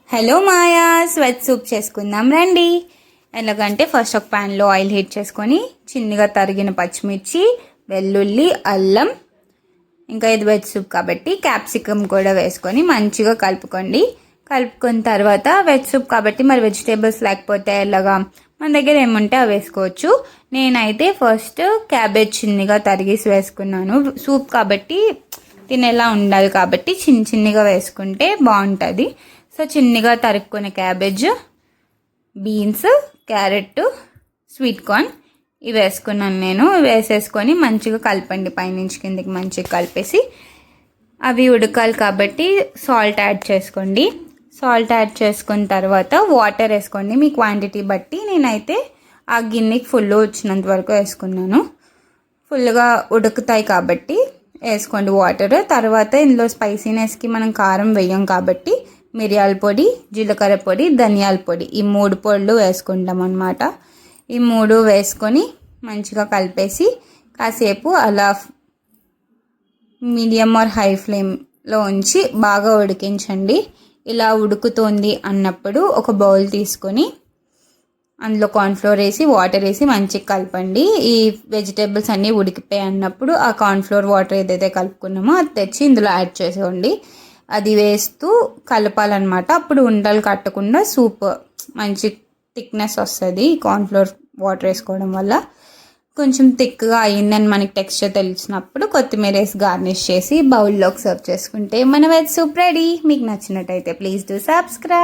Hello maya's, veg soup చేసుకుందాం రండి. ఎలాగంటే ఫస్ట్ ఒక ప్యాన్లో ఆయిల్ హీట్ చేసుకొని చిన్నగా తరిగిన పచ్చిమిర్చి, వెల్లుల్లి, అల్లం, ఇంకా ఇది వెజ్ సూప్ కాబట్టి క్యాప్సికమ్ కూడా వేసుకొని మంచిగా కలుపుకోండి. కలుపుకున్న తర్వాత వెజ్ సూప్ కాబట్టి మరి వెజిటేబుల్స్ లేకపోతే ఎలాగా మన దగ్గర ఏముంటే అవి వేసుకోవచ్చు. నేనైతే ఫస్ట్ క్యాబేజ్ చిన్నగా తరిగేసి వేసుకున్నాను. సూప్ కాబట్టి తినేలా ఉండాలి కాబట్టి చిన్నగా వేసుకుంటే బాగుంటుంది. సో చిన్నగా తరుక్కునే cabbage, beans, carrot, sweet corn ఇవి వేసుకున్నాను నేను. వేసేసుకొని మంచిగా కలపండి, పైనుంచి కిందకి మంచిగా కలిపేసి. అవి ఉడకాలి కాబట్టి సాల్ట్ యాడ్ చేసుకోండి. సాల్ట్ యాడ్ చేసుకున్న తర్వాత వాటర్ వేసుకోండి మీ క్వాంటిటీ బట్టి. నేనైతే ఆ గిన్నెకి ఫుల్ వచ్చినంత వరకు వేసుకున్నాను. ఫుల్గా ఉడుకుతాయి కాబట్టి వేసుకోండి వాటర్. తర్వాత ఇందులో స్పైసీనెస్కి మనం కారం వేయం కాబట్టి మిరియాల పొడి, జీలకర్ర పొడి, ధనియాల పొడి ఈ 3 పొడులు వేసుకుంటాం అన్నమాట. ఈ 3 వేసుకొని మంచిగా కలిపేసి కాసేపు అలా మీడియం ఆర్ హై ఫ్లేమ్లో ఉంచి బాగా ఉడికించండి. ఇలా ఉడుకుతోంది అన్నప్పుడు ఒక బౌల్ తీసుకొని అందులో కార్న్ఫ్లోర్ వేసి వాటర్ వేసి మంచిగా కలపండి. ఈ వెజిటేబుల్స్ అన్నీ ఉడికిపోయి అన్నప్పుడు ఆ కార్న్ఫ్లోర్ వాటర్ ఏదైతే కలుపుకున్నామో అది తెచ్చి ఇందులో యాడ్ చేసేయండి. అది వేస్తూ కలపాలన్నమాట. అప్పుడు ఉండలు కట్టకుండా సూప్ మంచి థిక్నెస్ వస్తుంది. కార్న్ఫ్లోర్ వాటర్ వేసుకోవడం వల్ల కొంచెం థిక్గా అయ్యిందని మనకి టెక్స్చర్ తెలిసినప్పుడు కొత్తిమీర వేసి గార్నిష్ చేసి బౌల్లోకి సర్వ్ చేసుకుంటే మన వెజ్ సూప్ రెడీ. మీకు నచ్చినట్టయితే ప్లీజ్ డూ సబ్స్క్రైబ్.